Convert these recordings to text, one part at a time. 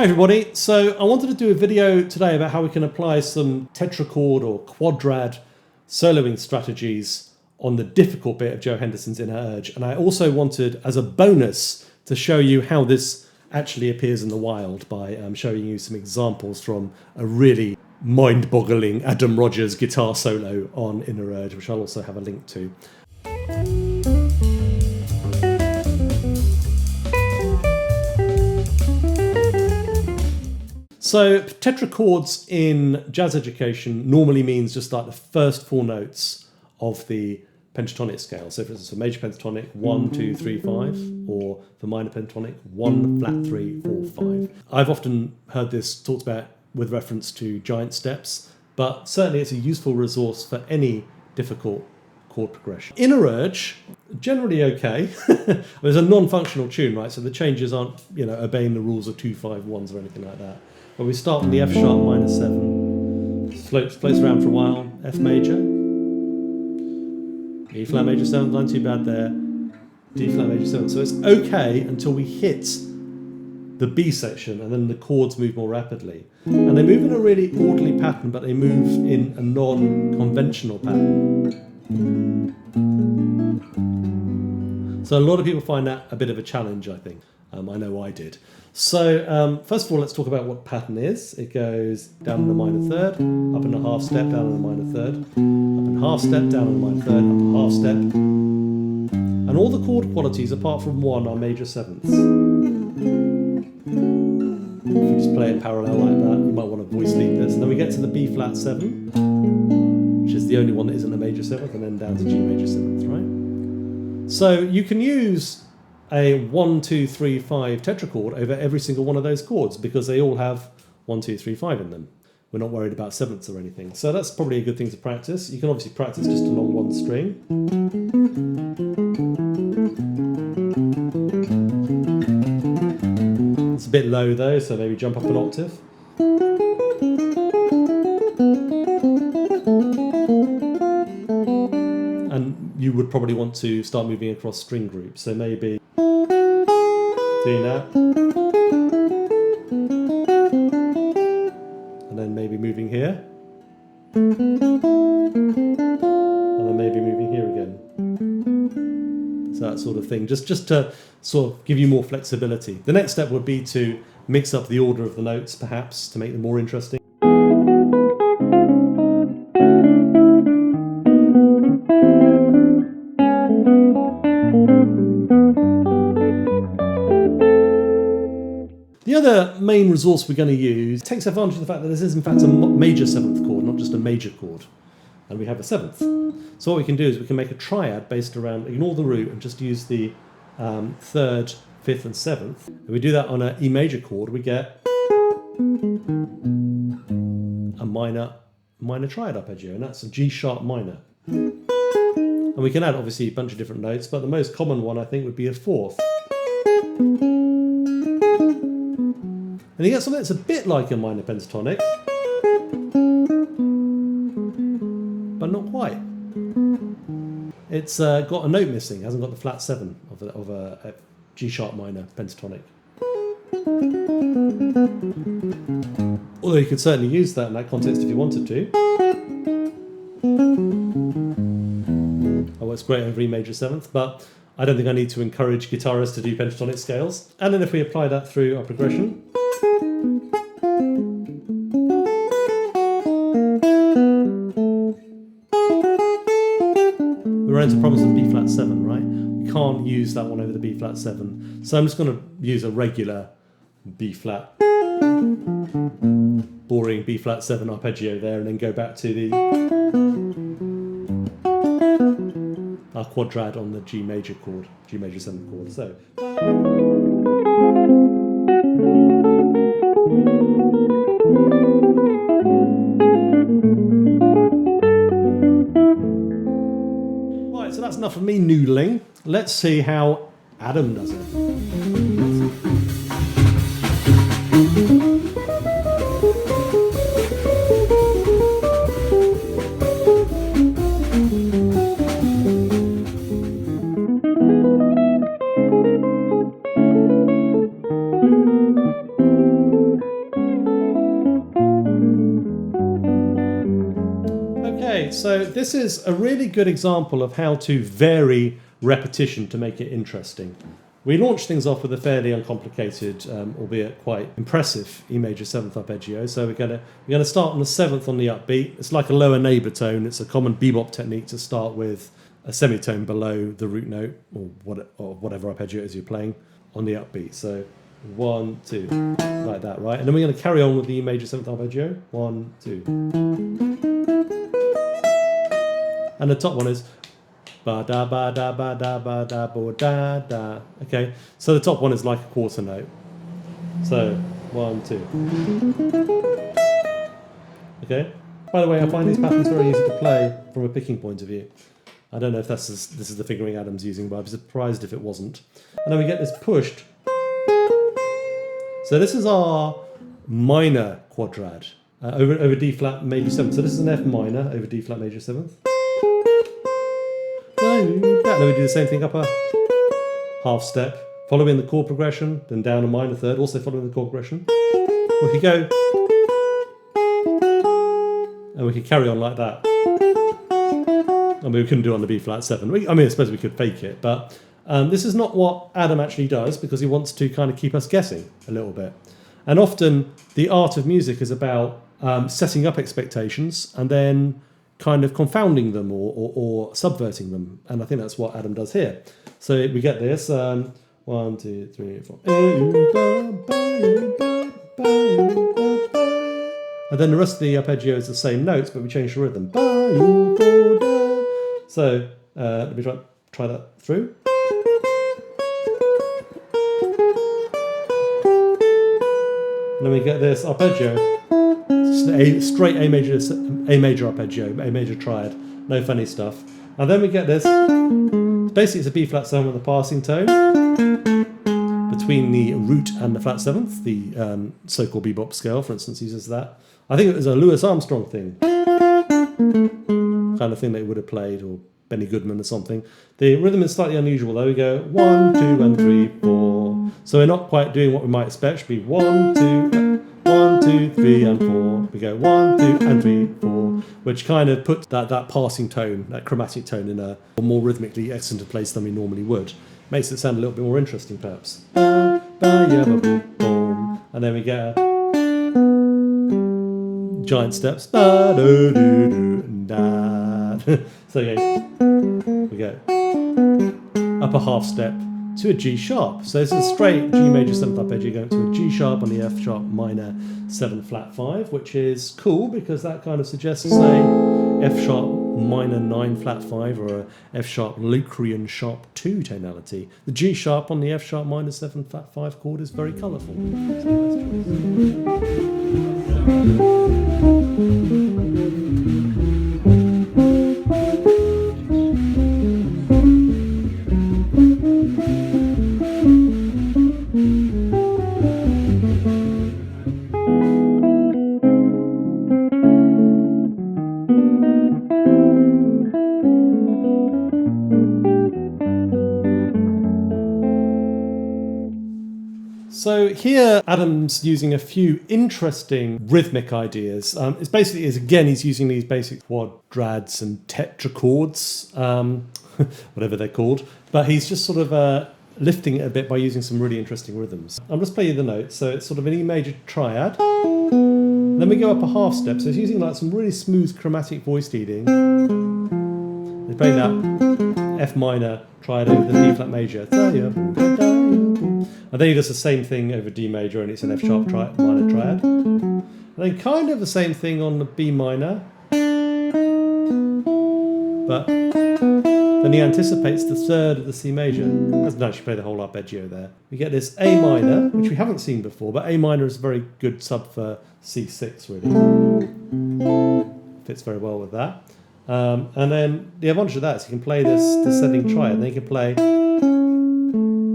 Hi everybody, so I wanted to do a video today about how we can apply some tetrachord or quadrad soloing strategies on the difficult bit of Joe Henderson's Inner Urge, and I also wanted as a bonus to show you how this actually appears in the wild by showing you some examples from a really mind-boggling Adam Rogers guitar solo on Inner Urge, which I'll also have a link to. So tetrachords in jazz education normally means just like the first four notes of the pentatonic scale. So for instance, for major pentatonic, 1, 2, 3, 5, or for minor pentatonic, 1, flat 3, 4, 5. I've often heard this talked about with reference to giant steps, but certainly it's a useful resource for any difficult chord progression. Inner Urge, generally okay. It's a non-functional tune, right? So the changes aren't, obeying the rules of 2-5-1s or anything like that. But we start on the F sharp minor 7, floats around for a while, F major, E flat major 7, not too bad there, D flat major 7. So it's okay until we hit the B section, and then the chords move more rapidly. And they move in a really orderly pattern, but they move in a non-conventional pattern. So a lot of people find that a bit of a challenge, I think. I know I did. So first of all, let's talk about what pattern is. It goes down in the minor third, up in a half step, down in the minor third, up in half step, down in the minor third, up in half step. And all the chord qualities, apart from one, are major sevenths. If you just play it parallel like that, you might want to voice lead this. Then we get to the B flat 7, which is the only one that isn't a major seventh, and then down to G major seventh, right? So you can use a 1, 2, 3, 5 tetrachord over every single one of those chords because they all have 1, 2, 3, 5 in them. We're not worried about sevenths or anything. So that's probably a good thing to practice. You can obviously practice just along one string. It's a bit low though, so maybe jump up an octave. And you would probably want to start moving across string groups. So maybe doing that, and then maybe moving here, and then maybe moving here again. So that sort of thing, just to sort of give you more flexibility. The next step would be to mix up the order of the notes, perhaps, to make them more interesting. The other main resource we're going to use takes advantage of the fact that this is in fact a major seventh chord, not just a major chord, and we have a seventh. So what we can do is we can make a triad based around, ignore the root and just use the third, fifth and seventh. And we do that on an E major chord, we get a minor triad arpeggio, and that's a G sharp minor. And we can add obviously a bunch of different notes, but the most common one I think would be a fourth. And you get something that's a bit like a minor pentatonic, but not quite. It's got a note missing, it hasn't got the flat 7 of a G sharp minor pentatonic. Although you could certainly use that in that context if you wanted to. That works great over E major 7th, but I don't think I need to encourage guitarists to do pentatonic scales. And then if we apply that through our progression, we run into problems with B flat 7, right? We can't use that one over the B flat 7. So I'm just going to use a regular B flat, boring B flat 7 arpeggio there, and then go back to our quadrad on the G major chord, G major 7th chord. So. So that's enough of me noodling. Let's see how Adam does it. so this is a really good example of how to vary repetition to make it interesting. We launched things off with a fairly uncomplicated, albeit quite impressive, E major 7th arpeggio. So we're going to start on the 7th on the upbeat. It's like a lower neighbour tone. It's a common bebop technique to start with a semitone below the root note or whatever arpeggio it is you're playing on the upbeat. So 1, 2, like that, right? And then we're going to carry on with the E major 7th arpeggio. 1, 2. And the top one is ba da ba da ba da ba da bo da da. Okay, so the top one is like a quarter note. So 1, 2. Okay. By the way, I find these patterns very easy to play from a picking point of view. I don't know if this is the fingering Adam's using, but I'd be surprised if it wasn't. And then we get this pushed. So this is our minor quadrad over D flat major 7th. So this is an F minor over D flat major 7th. Then we do the same thing up a half step, following the chord progression, then down a minor third, also following the chord progression. We could go, and we could carry on like that. I mean, we couldn't do it on the B flat 7. I suppose we could fake it, but this is not what Adam actually does because he wants to kind of keep us guessing a little bit. And often the art of music is about setting up expectations and then kind of confounding them or subverting them. And I think that's what Adam does here. So we get this 1, 2, 3, 4. And then the rest of the arpeggio is the same notes, but we change the rhythm. So let me try that through. And then we get this arpeggio. It's a straight A major arpeggio, A major triad, no funny stuff. And then we get this. Basically, it's a B flat 7 with a passing tone between the root and the flat 7th. The so-called bebop scale, for instance, uses that. I think it was a Louis Armstrong thing, kind of thing they would have played, or Benny Goodman or something. The rhythm is slightly unusual though. We go 1, 2, and 3, 4. So we're not quite doing what we might expect. It should be 1, 2, 1, 2, 3, and 4. We go 1, 2, and 3, 4, which kind of puts that passing tone, that chromatic tone, in a more rhythmically accented place than we normally would. Makes it sound a little bit more interesting, perhaps. And then we get giant steps. So again, we go up a half step to a G sharp. So this is a straight G major 7th arpeggio going to a G sharp on the F sharp minor 7 flat 5, which is cool because that kind of suggests a F sharp minor 9 flat 5 or a F sharp Locrian sharp 2 tonality. The G sharp on the F sharp minor 7 flat 5 chord is very colourful. So here Adam's using a few interesting rhythmic ideas. It's basically, he's using these basic quadrads and tetrachords, whatever they're called, but he's just sort of lifting it a bit by using some really interesting rhythms. I'll just play you the notes. So it's sort of an E major triad. Then we go up a half step. So it's using like some really smooth chromatic voice leading. He's playing that F minor triad over the D flat major. And then he does the same thing over D major, and it's an F sharp minor triad. And then kind of the same thing on the B minor. But then he anticipates the third of the C major. Doesn't actually play the whole arpeggio there. We get this A minor, which we haven't seen before, but A minor is a very good sub for C6, really. Fits very well with that. And then the advantage of that is you can play this descending triad, and then you can play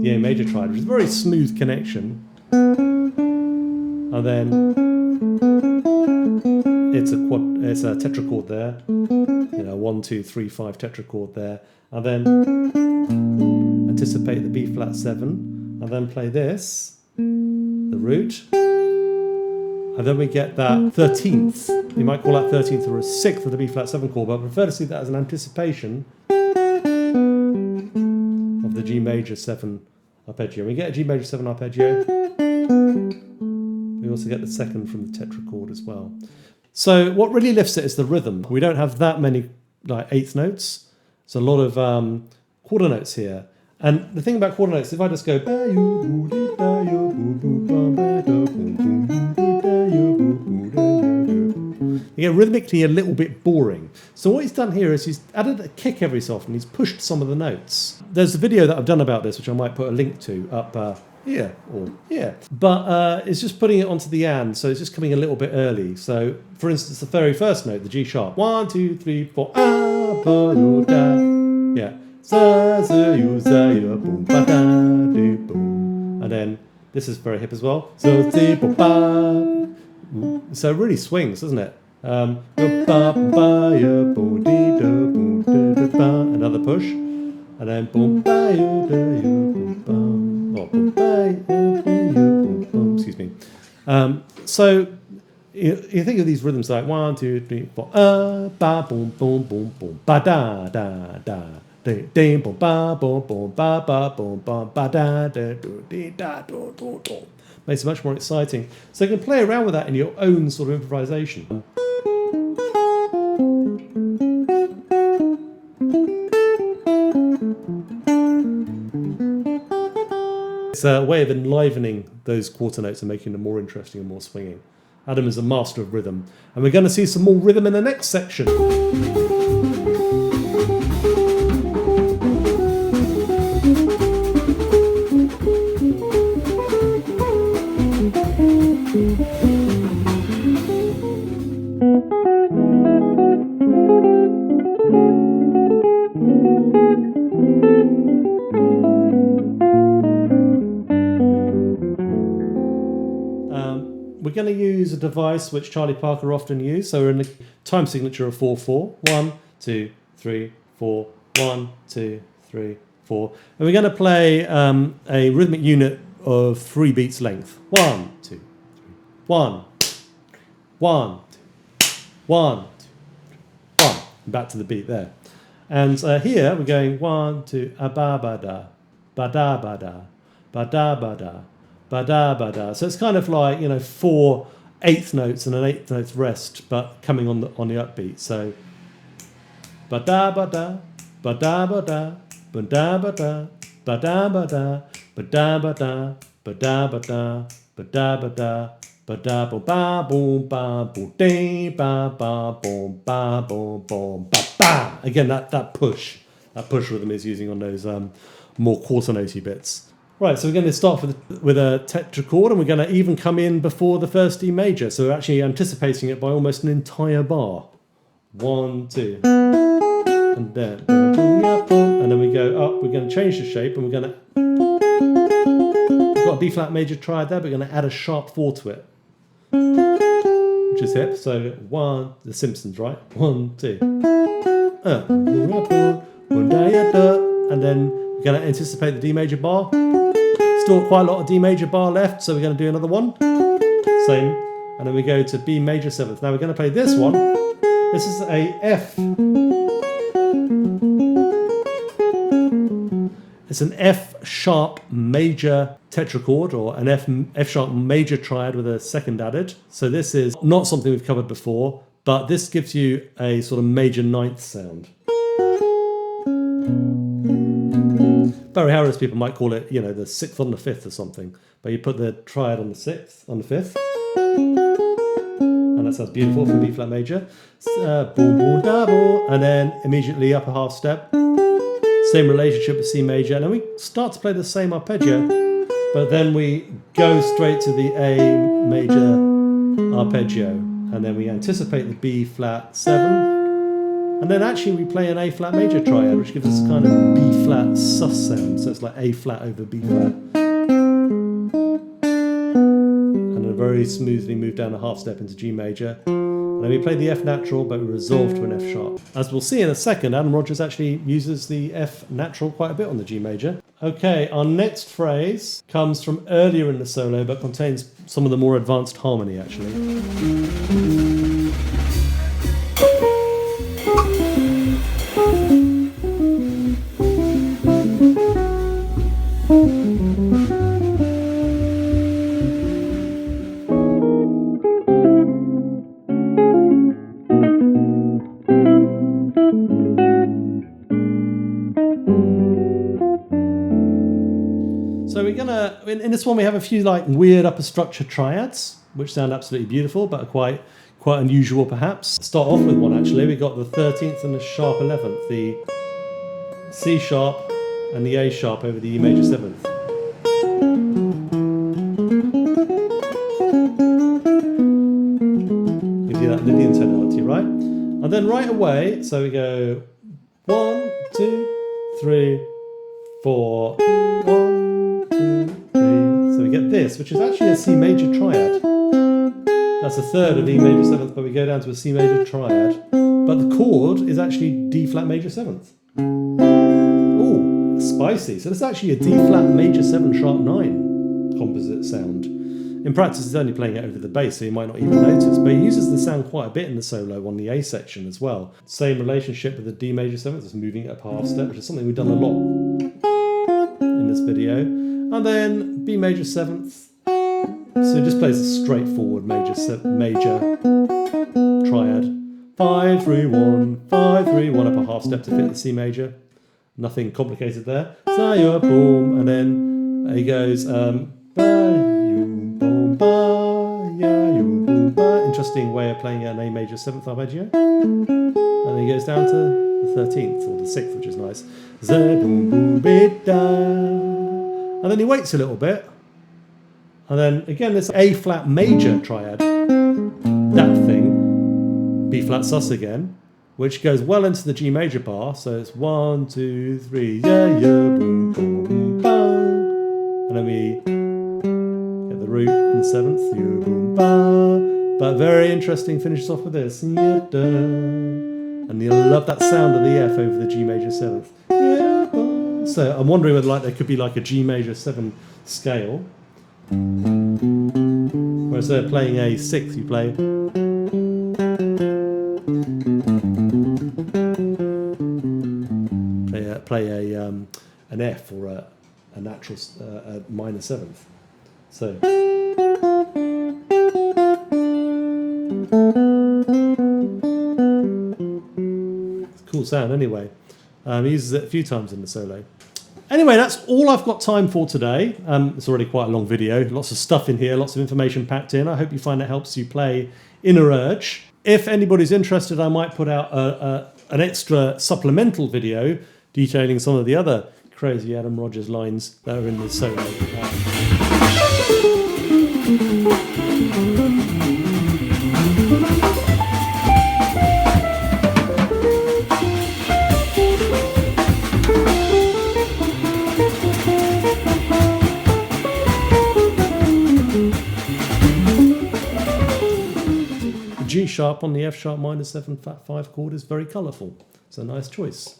the A major triad, which is a very smooth connection. And then it's a tetrachord there, 1, 2, 3, 5 tetrachord there, and then anticipate the B flat 7, and then play this, the root, and then we get that 13th. You might call that 13th or a 6th of the B flat 7 chord, but I prefer to see that as an anticipation of the G major 7 arpeggio. We get a G major 7 arpeggio. We also get the second from the tetrachord as well. So what really lifts it is the rhythm. We don't have that many like eighth notes. There's a lot of quarter notes here. And the thing about quarter notes, if I just go, you get rhythmically a little bit boring. So what he's done here is he's added a kick every so often. He's pushed some of the notes. There's a video that I've done about this, which I might put a link to up here or here. But it's just putting it onto the and, so it's just coming a little bit early. So, for instance, the very first note, the G sharp. 1, 2, 3, 4, yeah. And then this is very hip as well. So it really swings, doesn't it? Another push, and then excuse me. So you think of these rhythms like 1, 2, 3, 4, ba boom boom boom boom ba da da da. Makes it much more exciting. So you can play around with that in your own sort of improvisation. It's a way of enlivening those quarter notes and making them more interesting and more swinging. Adam is a master of rhythm, and we're going to see some more rhythm in the next section. We're going to use a device which Charlie Parker often used. So we're in the time signature of 4/4. 1, 2, 3, 4. 1, 2, 3, 4. And we're going to play a rhythmic unit of 3 beats length. 1, 2, 3. 1, 1, 1, 1. Back to the beat there. And here we're going 1, 2, ba ba da, ba da ba da, ba da ba da. Ba-da, ba-da. So it's kind of like, 4 eighth notes and an eighth note rest, but coming on the upbeat. So ba-da, ba-da, ba-da, ba-da, ba-da, ba-da, ba-da, ba-da, ba-da, ba-da, ba-da, ba-da, ba-da, ba-da, ba-da, ba boom, ba boom, dee, ba boom, ba boom, boom, ba ba. Again, that push rhythm is using on those more quarter notey bits. Right, so we're going to start with a tetrachord, and we're going to even come in before the first D major. So we're actually anticipating it by almost an entire bar. 1, 2, and then, and then we go up. We're going to change the shape, and we've got a B flat major triad there, but we're going to add a sharp 4 to it, which is hip. So 1, the Simpsons, right? 1, 2, and then we're going to anticipate the D major bar. Still quite a lot of D major bar left, so we're going to do another one. Same. And then we go to B major 7th. Now we're going to play this one. This is a F. It's an F sharp major tetrachord, or an F sharp major triad with a second added. So this is not something we've covered before, but this gives you a sort of major 9th sound. Barry Harris people might call it, the 6th on the 5th or something. But you put the triad on the 6th, on the 5th. And that sounds beautiful for B flat major. Boom, boom, da, boom. And then immediately upper half step. Same relationship with C major. And then we start to play the same arpeggio. But then we go straight to the A major arpeggio. And then we anticipate the B flat 7. And then actually we play an A flat major triad, which gives us a kind of B flat sus sound. So it's like A flat over B flat. And then very smoothly move down a half step into G major. And then we play the F natural, but we resolve to an F sharp. As we'll see in a second, Adam Rogers actually uses the F natural quite a bit on the G major. Okay, our next phrase comes from earlier in the solo, but contains some of the more advanced harmony, actually. So we're gonna, in this one we have a few like weird upper structure triads, which sound absolutely beautiful, but are quite unusual perhaps. Start off with one actually. We got the 13th and the sharp 11th, the C sharp and the A sharp over the E major 7th. Gives you that Lydian tonality, right? And then right away, so we go 1, 2, 3, 4, 1. So we get this, which is actually a C major triad. That's a third of E major 7th, but we go down to a C major triad. But the chord is actually D flat major 7th. Ooh, spicy. So this is actually a D flat major 7 sharp 9 composite sound. In practice, it's only playing it over the bass, so you might not even notice. But he uses the sound quite a bit in the solo on the A section as well. Same relationship with the D major 7th, just moving it up half step, which is something we've done a lot in this video. And then B major 7th. So it just plays a straightforward major triad. 5, 3, 1, 5, 3, 1 up a half step to fit the C major. Nothing complicated there. So you're boom, and then he goes interesting way of playing an A major 7th arpeggio. And then he goes down to the 13th or the 6th, which is nice. And then he waits a little bit. And then again, this A flat major triad, that thing, B flat sus again, which goes well into the G major bar. So it's 1, 2, 3, yeah, yeah, boom, boom, boom, bang. And then we get the root in the 7th, yeah, boom, bang. But very interesting, finishes off with this. And you'll love that sound of the F over the G major 7th. So I'm wondering whether there could be like a G major 7 scale. Whereas they're playing a 6th, you play an F or a natural a minor 7th. So it's a cool sound anyway. He uses it a few times in the solo. Anyway, that's all I've got time for today. It's already quite a long video. Lots of stuff in here, lots of information packed in. I hope you find it helps you play Inner Urge. If anybody's interested, I might put out an extra supplemental video detailing some of the other crazy Adam Rogers lines that are in the solo. G sharp on the F sharp minor 7 flat 5 chord is very colourful. It's a nice choice.